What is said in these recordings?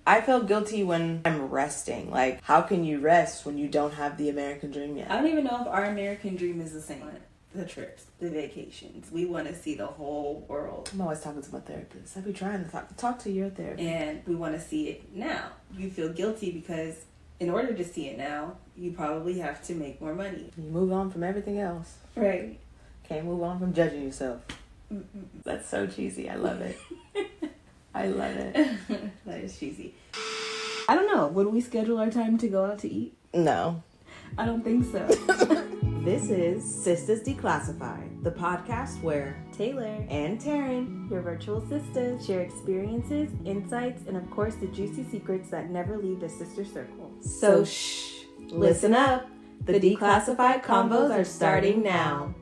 I feel guilty when I'm resting. Like, how can you rest when you don't have the American dream yet? I don't even know if our American dream is the same. The trips, the vacations. We want to see the whole world. I'm always talking to my therapist. I be trying to talk to your therapist. And we want to see it now. You feel guilty because in order to see it now, you probably have to make more money. You move on from everything else. Right. Can't move on from judging yourself. That's so cheesy. I love it. I love it. That is cheesy. I don't know. Would we schedule our time to go out to eat? No. I don't think so. This is Sistas Declassified, the podcast where Taylor and Taryn, your virtual sisters, share experiences, insights, and of course the juicy secrets that never leave the sister circle. So shh, listen up. The Declassified convos are starting now.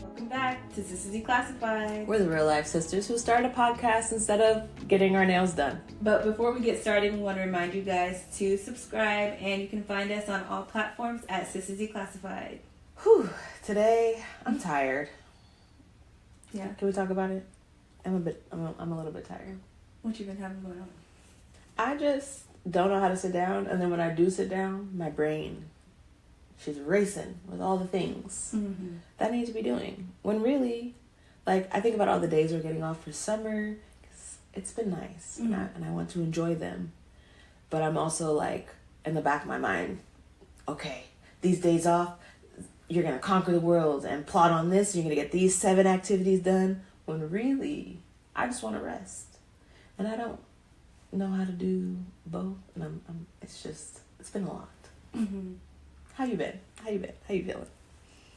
Welcome back to Sistas Declassified. We're the real life sisters who start a podcast instead of getting our nails done. But before we get started, we want to remind you guys to subscribe, and you can find us on all platforms at Sistas Declassified. Whew, today I'm tired. Yeah. Can we talk about it? I'm a little bit tired. What you been having going on? I just don't know how to sit down, and then when I do sit down, my brain, she's racing with all the things that I need to be doing. When really, like, I think about all the days we're getting off for summer. It's been nice, and I want to enjoy them. But I'm also like, in the back of my mind, okay, these days off, you're going to conquer the world and plot on this. You're going to get these 7 activities done. When really, I just want to rest. And I don't know how to do both. And it's been a lot. Mm-hmm. How you been? How you feeling?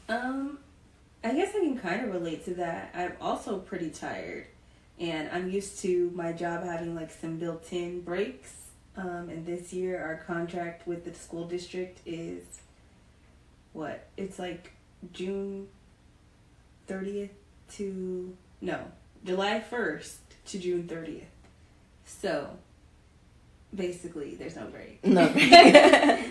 I guess I can kind of relate to that. I'm also pretty tired. And I'm used to my job having like some built-in breaks. And this year our contract with the school district is it's like July 1st to June 30th. So basically there's no break. No break.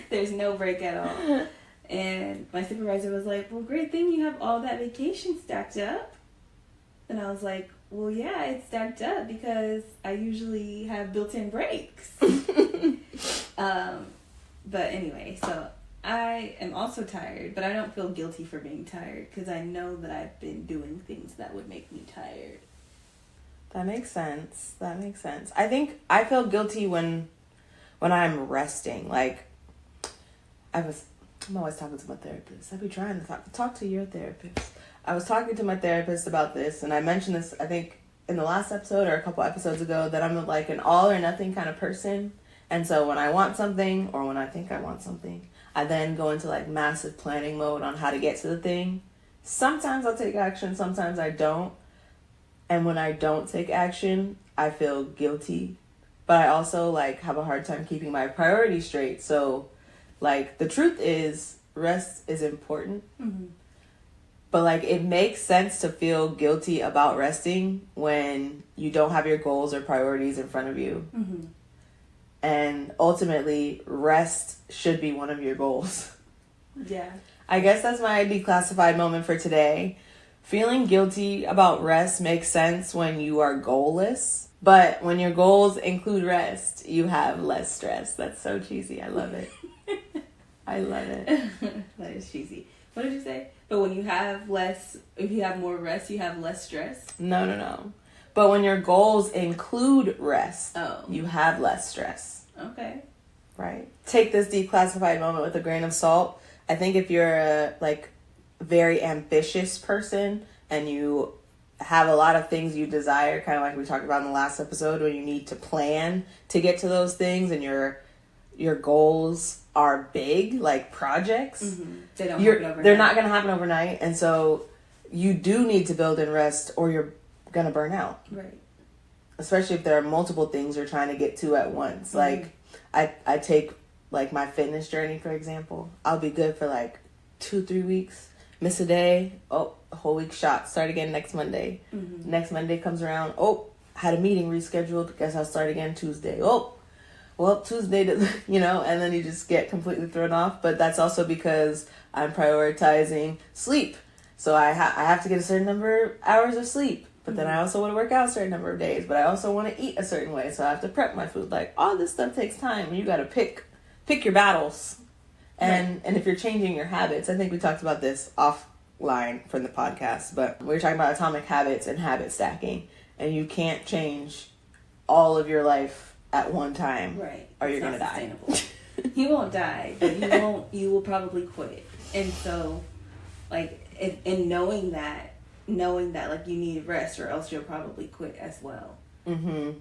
There's no break at all. And my supervisor was like, well, great thing you have all that vacation stacked up. And I was like, well, yeah, it's stacked up because I usually have built-in breaks. But anyway, so I am also tired, but I don't feel guilty for being tired because I know that I've been doing things that would make me tired. That makes sense. I think I feel guilty when I'm resting. Like, I'm always talking to my therapist. I be trying to talk to your therapist. I was talking to my therapist about this, and I mentioned this, I think, in the last episode or a couple episodes ago, that I'm like an all or nothing kind of person. And so when I want something, or when I think I want something, I then go into like massive planning mode on how to get to the thing. Sometimes I'll take action, sometimes I don't. And when I don't take action, I feel guilty. But I also like have a hard time keeping my priorities straight. So like the truth is rest is important. Mm-hmm. But like it makes sense to feel guilty about resting when you don't have your goals or priorities in front of you. Mm-hmm. And ultimately, rest should be one of your goals. Yeah. I guess that's my declassified moment for today. Feeling guilty about rest makes sense when you are goalless. But when your goals include rest, you have less stress. That's so cheesy. I love it. I love it. That is cheesy. What did you say? But when you have if you have more rest, you have less stress? No. But when your goals include rest, you have less stress. Okay. Right. Take this declassified moment with a grain of salt. I think if you're a very ambitious person and you have a lot of things you desire, kind of like we talked about in the last episode, where you need to plan to get to those things, and your goals are big, like projects. Mm-hmm. They don't happen overnight. They're not going to happen overnight, and so you do need to build in rest, or you're going to burn out. Right. Especially if there are multiple things you're trying to get to at once. Mm-hmm. Like I take like my fitness journey, for example. I'll be good for like 2-3 weeks. Miss a day. Oh, a whole week shot. Start again next Monday. Mm-hmm. Next Monday comes around. Oh, had a meeting rescheduled. Guess I'll start again Tuesday. Oh, well, Tuesday, and then you just get completely thrown off. But that's also because I'm prioritizing sleep. So I have to get a certain number of hours of sleep. But then I also want to work out a certain number of days. But I also want to eat a certain way. So I have to prep my food. Like, all this stuff takes time. And you got to pick your battles. And if you're changing your habits, I think we talked about this offline from the podcast. But we were talking about atomic habits and habit stacking. And you can't change all of your life at one time. Right. Or you're going to die. You won't die, but you will probably quit. And so, like, and knowing that, like, you need rest or else you'll probably quit as well. Mm-hmm.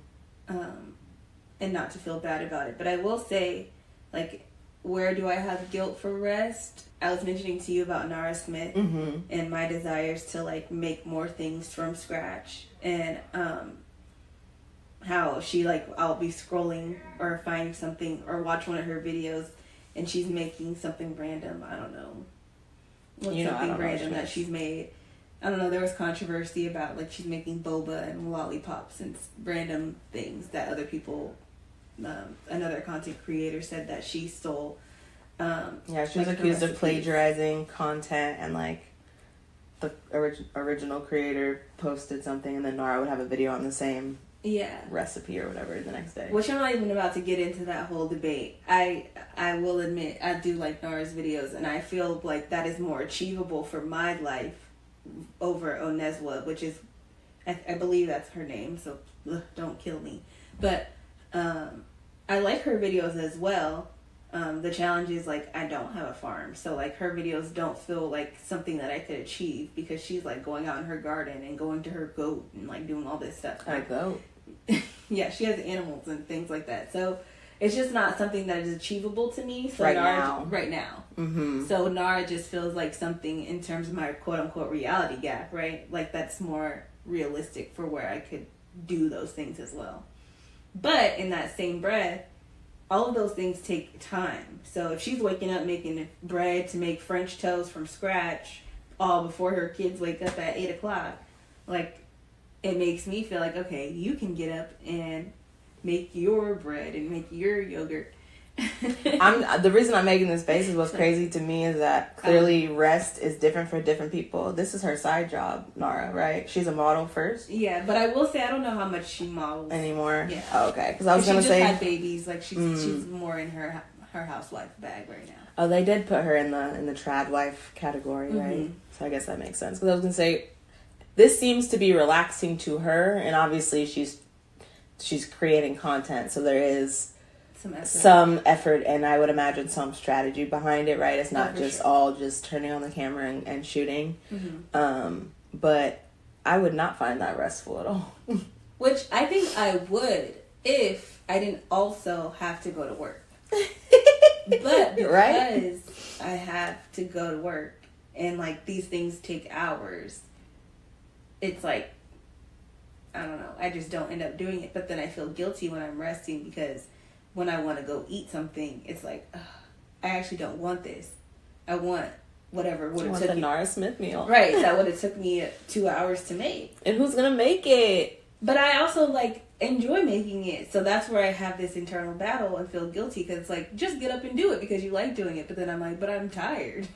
And not to feel bad about it. But I will say, like, where do I have guilt for rest? I was mentioning to you about Nara Smith and my desires to, like, make more things from scratch. And how she, like, I'll be scrolling or find something or watch one of her videos and she's making something random. I don't know. Something random that she's made. I don't know, there was controversy about, like, she's making boba and lollipops and random things that other people, another content creator said that she stole. Yeah, she was accused of plagiarizing content, and, like, the original creator posted something and then Nara would have a video on the same recipe or whatever the next day. Which I'm not even about to get into that whole debate. I will admit, I do like Nara's videos, and I feel like that is more achievable for my life over Oneswa, which is, I believe that's her name, so don't kill me. But I like her videos as well. The challenge is, like, I don't have a farm, so, like, her videos don't feel like something that I could achieve because she's, like, going out in her garden and going to her goat and, like, doing all this stuff. A goat? Yeah, she has animals and things like that. So it's just not something that is achievable to me. So right now. Mm-hmm. So Nara just feels like something in terms of my quote unquote reality gap, right? Like, that's more realistic for where I could do those things as well. But in that same breath, all of those things take time. So if she's waking up making bread to make French toast from scratch all before her kids wake up at 8 o'clock, like, it makes me feel like, okay, you can get up and make your bread and make your yogurt. The reason I'm making this face is what's crazy to me is that clearly rest is different for different people. This is her side job, Nara, right? She's a model first. Yeah, but I will say I don't know how much she models anymore. Yeah. Oh, okay, because I was gonna say she just had babies. Like, she's more in her housewife bag right now. Oh, they did put her in the trad wife category, right? So I guess that makes sense. Because I was gonna say, this seems to be relaxing to her, and obviously she's creating content, so there is some effort, and I would imagine some strategy behind it, right? It's not just all just turning on the camera and shooting. But I would not find that restful at all. Which I think I would if I didn't also have to go to work. But because I have to go to work and, like, these things take hours, it's like, I don't know, I just don't end up doing it. But then I feel guilty when I'm resting because when I want to go eat something, it's like, I actually don't want this. I want whatever would have took the Nara Smith meal. Right, that would have took me 2 hours to make. And who's going to make it? But I also, like, enjoy making it. So that's where I have this internal battle and feel guilty because it's like, just get up and do it because you like doing it. But then I'm like, but I'm tired.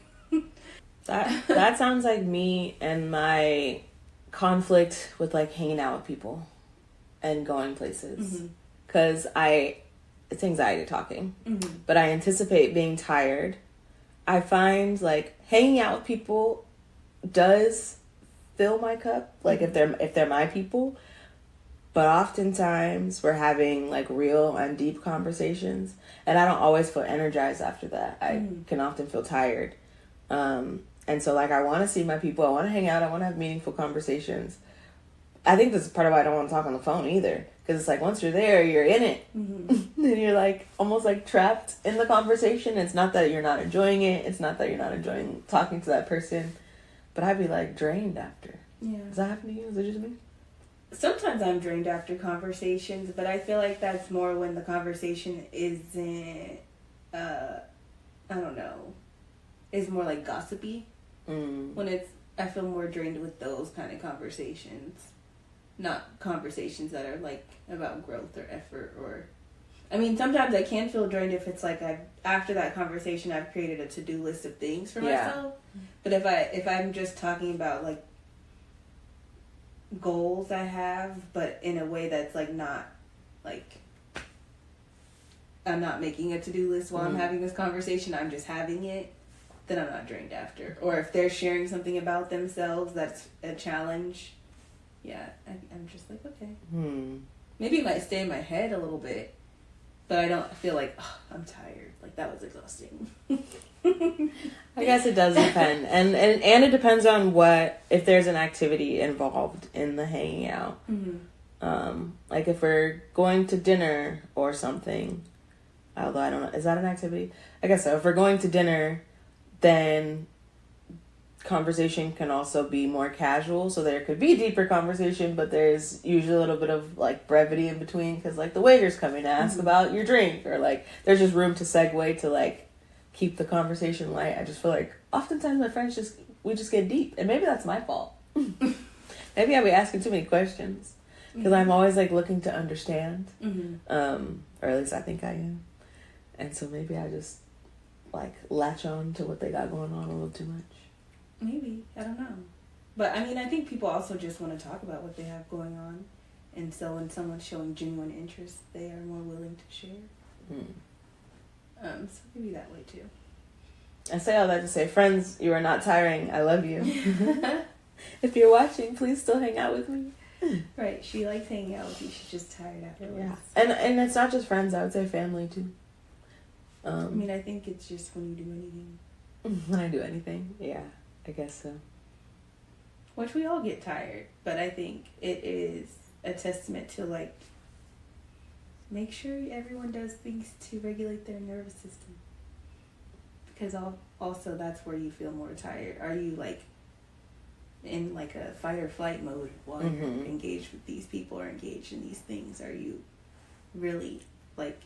That sounds like me and my conflict with, like, hanging out with people and going places. Because it's anxiety talking. But I anticipate being tired. I find, like, hanging out with people does fill my cup, like, if they're my people. But oftentimes we're having, like, real and deep conversations, and I don't always feel energized after that. I can often feel tired. And so, like, I want to see my people. I want to hang out. I want to have meaningful conversations. I think this is part of why I don't want to talk on the phone either. Because it's like, once you're there, you're in it. Then you're, like, almost, like, trapped in the conversation. It's not that you're not enjoying it. It's not that you're not enjoying talking to that person. But I'd be, like, drained after. Yeah. Does that happen to you? Is it just me? Sometimes I'm drained after conversations, but I feel like that's more when the conversation isn't, I don't know, is more, like, gossipy. When I feel more drained with those kind of conversations. Not conversations that are, like, about growth or effort or... I mean, sometimes I can feel drained if it's like after that conversation I've created a to-do list of things for myself. But if I'm just talking about, like, goals I have, but in a way that's like not like I'm not making a to-do list while I'm having this conversation, I'm just having it, then I'm not drained after. Or if they're sharing something about themselves that's a challenge, I'm just like, okay. Maybe it might stay in my head a little bit, but I don't feel like, oh, I'm tired. Like, that was exhausting. I guess it does depend. And it depends on if there's an activity involved in the hanging out. Like if we're going to dinner or something, although I don't know, is that an activity? I guess so. If we're going to dinner, then conversation can also be more casual, so there could be deeper conversation, but there's usually a little bit of like brevity in between because like the waiter's coming to ask about your drink, or like there's just room to segue to like keep the conversation light. I just feel like oftentimes my friends we just get deep, and maybe that's my fault. Maybe I'll be asking too many questions because I'm always like looking to understand, or at least I think I am, and so maybe I just like latch on to what they got going on a little too much. Maybe. I don't know. But, I mean, I think people also just want to talk about what they have going on. And so when someone's showing genuine interest, they are more willing to share. So maybe that way, too. I say all that to say, friends, you are not tiring. I love you. If you're watching, please still hang out with me. Right. She likes hanging out with you. She's just tired afterwards. Yeah. And it's not just friends. I would say family, too. I mean, I think it's just when you do anything. When I do anything, yeah. I guess so. Which we all get tired, but I think it is a testament to like make sure everyone does things to regulate their nervous system. Because also that's where you feel more tired. Are you like in like a fight or flight mode while you're engaged with these people or engaged in these things? Are you really like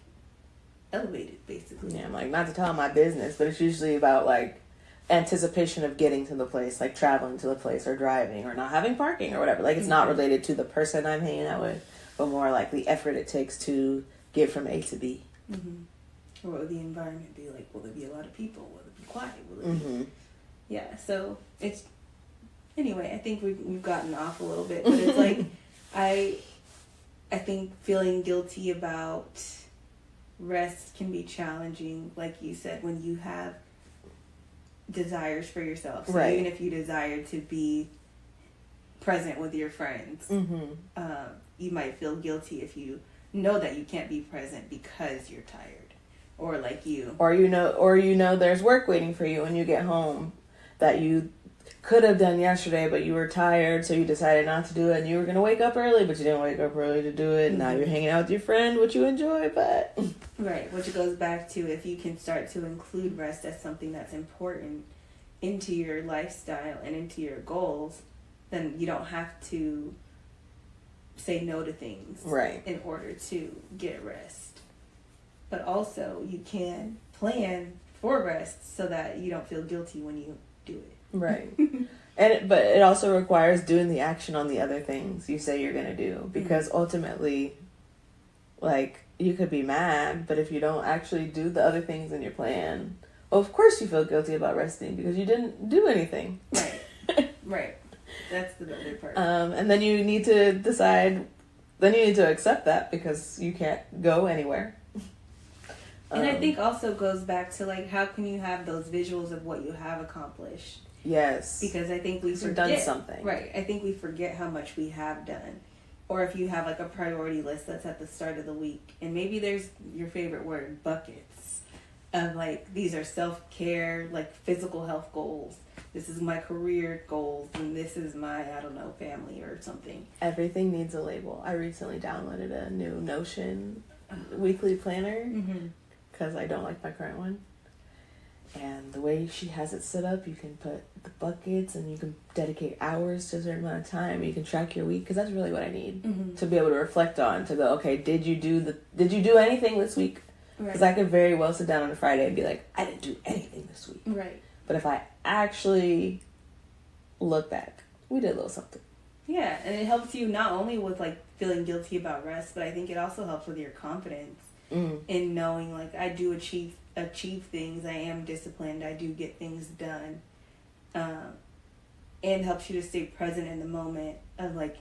elevated basically? Yeah, I'm like, not to tell my business, but it's usually about like anticipation of getting to the place, like traveling to the place or driving or not having parking or whatever. Like it's not related to the person I'm hanging out with, but more like the effort it takes to get from A to B. Or what would the environment be like? Will there be a lot of people? Will it be quiet? Will it be... Yeah, so it's... Anyway, I think we've gotten off a little bit, but it's like I think feeling guilty about rest can be challenging, like you said, when you have desires for yourself. So even if you desire to be present with your friends, you might feel guilty if you know that you can't be present because you're tired, or like or you know there's work waiting for you when you get home that you could have done yesterday, but you were tired, so you decided not to do it, and you were going to wake up early, but you didn't wake up early to do it, and now you're hanging out with your friend, which you enjoy, but... Right, which goes back to if you can start to include rest as something that's important into your lifestyle and into your goals, then you don't have to say no to things in order to get rest. But also, you can plan for rest so that you don't feel guilty when you do it. Right. But it also requires doing the action on the other things you say you're going to do. Because ultimately, like, you could be mad, but if you don't actually do the other things in your plan, well, of course you feel guilty about resting because you didn't do anything. Right. That's the other part. And then you need to decide, then you need to accept that because you can't go anywhere. And I think also goes back to, like, how can you have those visuals of what you have accomplished? Yes. Because I think we forget. Done something. Right. I think we forget how much we have done. Or if you have, like, a priority list that's at the start of the week. And maybe there's your favorite word, buckets. Of, like, these are self-care, like, physical health goals. This is my career goals. And this is my, I don't know, family or something. Everything needs a label. I recently downloaded a new Notion weekly planner. Because I don't like my current one. And the way she has it set up, you can put the buckets and you can dedicate hours to a certain amount of time. You can track your week because that's really what I need to be able to reflect on. To go, okay, did you do anything this week? Because I could very well sit down on a Friday and be like, I didn't do anything this week. Right. But if I actually look back, we did a little something. Yeah, and it helps you not only with like feeling guilty about rest, but I think it also helps with your confidence. In knowing, like, I do achieve things, I am disciplined, I do get things done, and helps you to stay present in the moment of, like,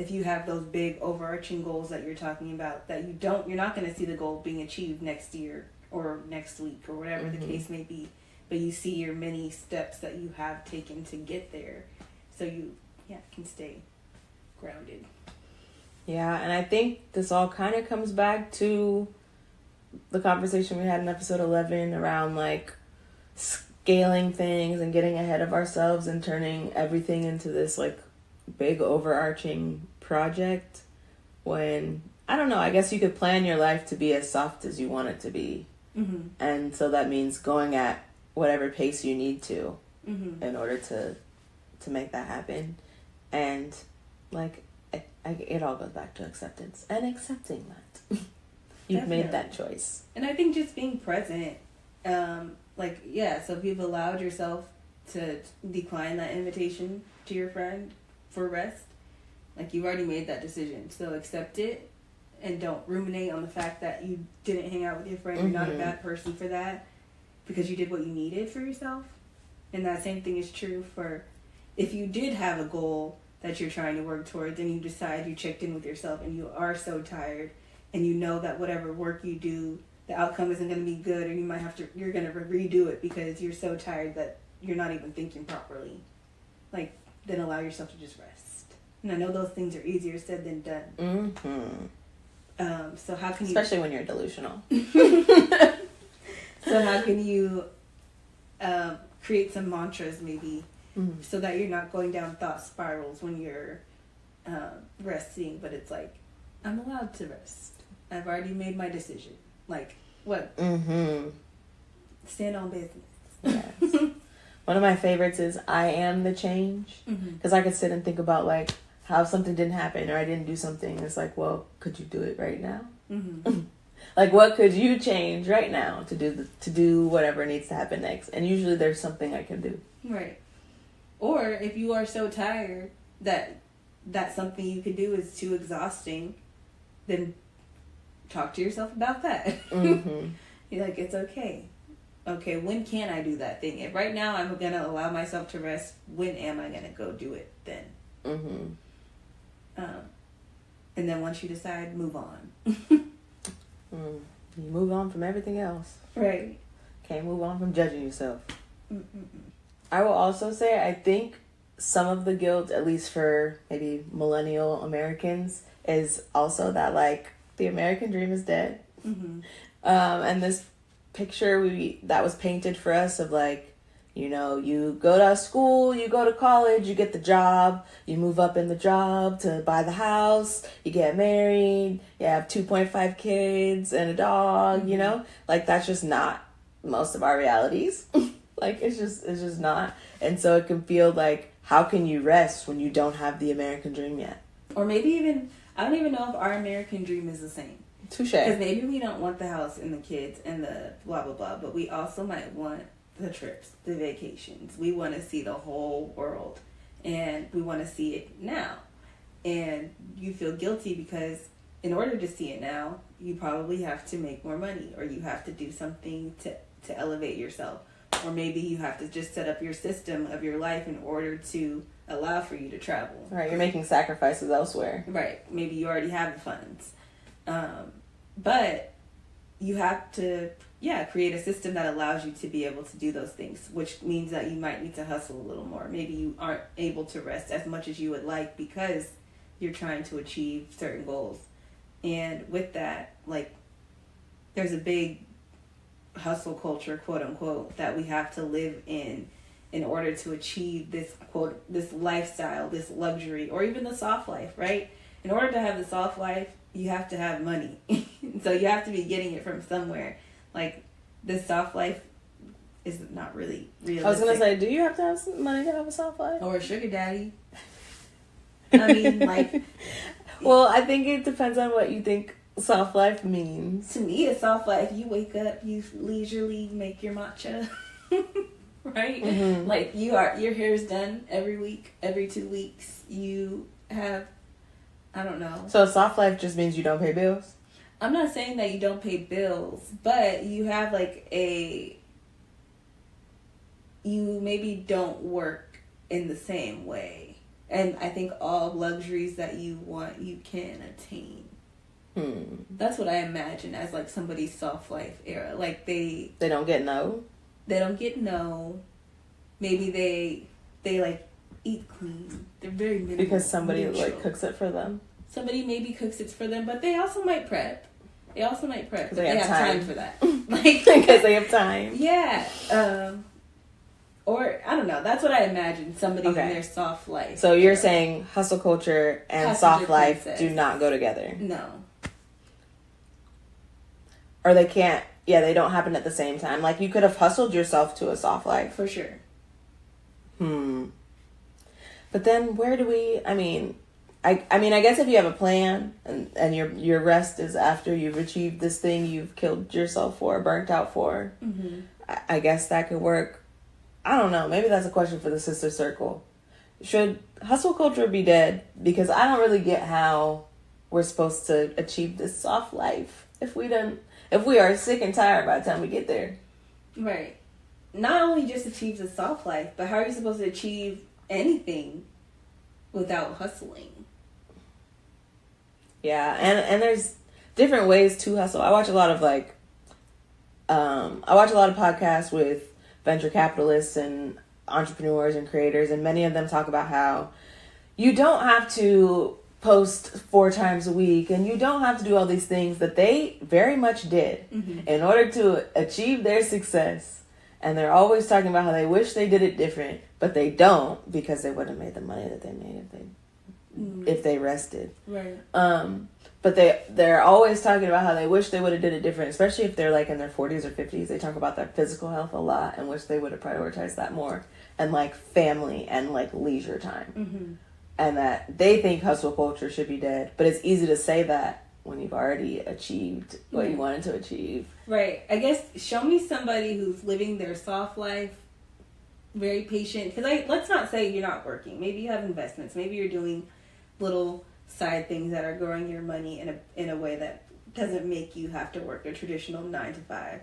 if you have those big overarching goals that you're talking about, that you're not going to see the goal being achieved next year or next week or whatever the case may be, but you see your many steps that you have taken to get there, so you can stay grounded. Yeah, and I think this all kind of comes back to the conversation we had in episode 11 around like scaling things and getting ahead of ourselves and turning everything into this like big overarching project, when I don't know, I guess you could plan your life to be as soft as you want it to be. And so that means going at whatever pace you need to in order to make that happen. And like it all goes back to acceptance and accepting that you've made that choice. And I think just being present, so if you've allowed yourself to decline that invitation to your friend for rest, like you already made that decision, so accept it and don't ruminate on the fact that you didn't hang out with your friend. You're not a bad person for that, because you did what you needed for yourself. And that same thing is true for if you did have a goal that you're trying to work towards and you decide you checked in with yourself and you are so tired and you know that whatever work you do, the outcome isn't going to be good, or you're going to redo it because you're so tired that you're not even thinking properly. Like, then allow yourself to just rest. And I know those things are easier said than done. So how can especially when you're delusional. So how can you create some mantras maybe, so that you're not going down thought spirals when you're resting, but it's like, I'm allowed to rest. I've already made my decision. Like, what? Stand on business. Yes. One of my favorites is I am the change. Because I could sit and think about like how something didn't happen or I didn't do something. It's like, well, could you do it right now? Like, what could you change right now to do whatever needs to happen next? And usually there's something I can do. Right. Or if you are so tired that something you could do is too exhausting, then talk to yourself about that. You're like, it's okay. Okay, when can I do that thing? If right now I'm going to allow myself to rest, when am I going to go do it then? And then once you decide, move on. You move on from everything else. Right. Can't move on from judging yourself. I will also say, I think some of the guilt, at least for maybe millennial Americans, is also that like the American dream is dead. And this picture that was painted for us of like, you know, you go to school, you go to college, you get the job, you move up in the job to buy the house, you get married, you have 2.5 kids and a dog, you know, like that's just not most of our realities. Like it's just not. And so it can feel like, how can you rest when you don't have the American dream yet? Or maybe even, I don't even know if our American dream is the same. Touche. Because maybe we don't want the house and the kids and the blah, blah, blah, but we also might want the trips, the vacations. We want to see the whole world, and we want to see it now. And you feel guilty because in order to see it now, you probably have to make more money, or you have to do something to elevate yourself. Or maybe you have to just set up your system of your life in order to allow for you to travel. Right, you're making sacrifices elsewhere. Right, maybe you already have the funds. But you have to, create a system that allows you to be able to do those things, which means that you might need to hustle a little more. Maybe you aren't able to rest as much as you would like because you're trying to achieve certain goals. And with that, like, there's a big hustle culture, quote unquote, that we have to live in order to achieve this, quote, this lifestyle, this luxury, or even the soft life, right? In order to have the soft life, you have to have money. So you have to be getting it from somewhere. Like, this soft life is not really realistic. I was going to say, do you have to have some money to have a soft life? Or a sugar daddy. I mean, like... Well, I think it depends on what you think soft life means. To me, a soft life, you wake up, you leisurely make your matcha. Right? Like, your hair is done every week, every 2 weeks. You have... I don't know. So soft life just means you don't pay bills? I'm not saying that you don't pay bills, but you have like you maybe don't work in the same way And I think all luxuries that you want, you can attain. That's what I imagine as like somebody's soft life era. Like they don't get no. They don't get no. Maybe they like eat clean. They're very minimal. Because somebody neutral. like cooks it for them. Somebody maybe cooks it for them, but they also might prep. They have time for that. Like because they have time. Yeah. Or I don't know. That's what I imagine. Somebody in their soft life. So you're saying hustle culture and soft life do not go together. No. Or they can't. Yeah, they don't happen at the same time. Like you could have hustled yourself to a soft life for sure. But then where do we? I mean, I guess if you have a plan and your rest is after you've achieved this thing you've killed yourself for, burnt out for, I guess that could work. I don't know. Maybe that's a question for the sister circle. Should hustle culture be dead? Because I don't really get how we're supposed to achieve this soft life if we are sick and tired by the time we get there. Right. Not only just achieve the soft life, but how are you supposed to achieve anything without hustling? Yeah, and there's different ways to hustle. I watch a lot of podcasts with venture capitalists and entrepreneurs and creators, and many of them talk about how you don't have to post 4 times a week and you don't have to do all these things that they very much did in order to achieve their success. And they're always talking about how they wish they did it different, but they don't because they wouldn't have made the money that they made if they rested. Right. But they're always talking about how they wish they would have did it different, especially if they're like in their 40s or 50s. They talk about their physical health a lot and wish they would have prioritized that more, and like family and like leisure time. And that they think hustle culture should be dead. But it's easy to say that when you've already achieved what you wanted to achieve. Right. I guess show me somebody who's living their soft life, very patient. Because let's not say you're not working. Maybe you have investments. Maybe you're doing little side things that are growing your money in a way that doesn't make you have to work a traditional 9 to 5.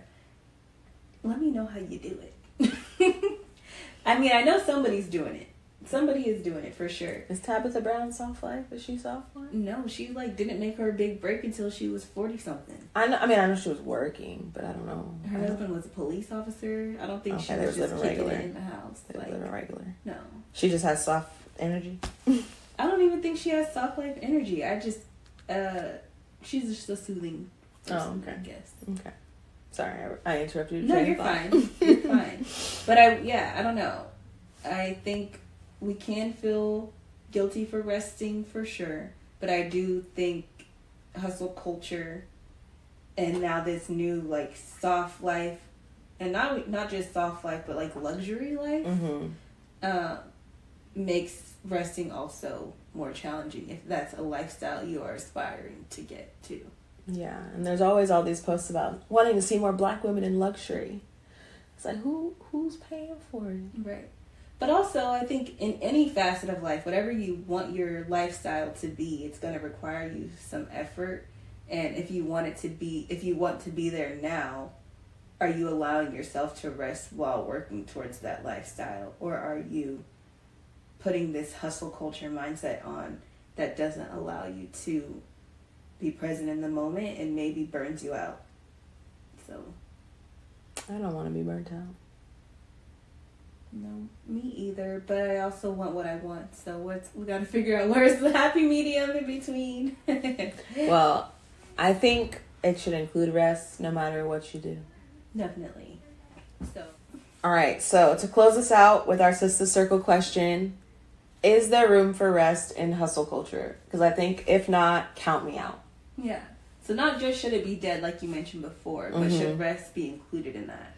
Let me know how you do it. I mean, I know somebody's doing it. Somebody is doing it for sure. Is Tabitha Brown soft life? Is she soft life? No, she didn't make her big break until she was 40 something. I know she was working, but I don't know. Her husband was a police officer. I don't think she was just kicking it in the house. They were living regular. No. She just has soft energy. I don't even think she has soft life energy. I just she's just a soothing person, I guess. Okay. Sorry, I interrupted you. No, you're fine. You're fine. But I don't know. I think we can feel guilty for resting for sure, but I do think hustle culture and now this new like soft life, and not just soft life but like luxury life, makes resting also more challenging if that's a lifestyle you are aspiring to get to. Yeah, and there's always all these posts about wanting to see more Black women in luxury. It's like who's paying for it? Right. But also, I think in any facet of life, whatever you want your lifestyle to be, it's going to require you some effort. And if you want to be there now, are you allowing yourself to rest while working towards that lifestyle? Or are you putting this hustle culture mindset on that doesn't allow you to be present in the moment and maybe burns you out? So I don't want to be burnt out. No, me either. But I also want what I want. So we got to figure out where's the happy medium in between. Well, I think it should include rest no matter what you do. Definitely. So. All right. So to close us out with our Sister Circle question, is there room for rest in hustle culture? Because I think if not, count me out. Yeah. So not just should it be dead like you mentioned before, but should rest be included in that?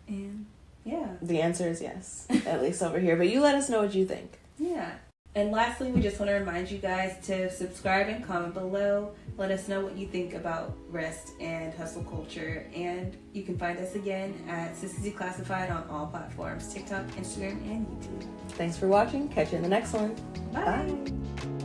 And yeah. The answer is yes, at least over here. But you let us know what you think. Yeah. And lastly, we just want to remind you guys to subscribe and comment below. Let us know what you think about rest and hustle culture. And you can find us again at Sistas Declassified on all platforms, TikTok, Instagram, and YouTube. Thanks for watching. Catch you in the next one. Bye. Bye.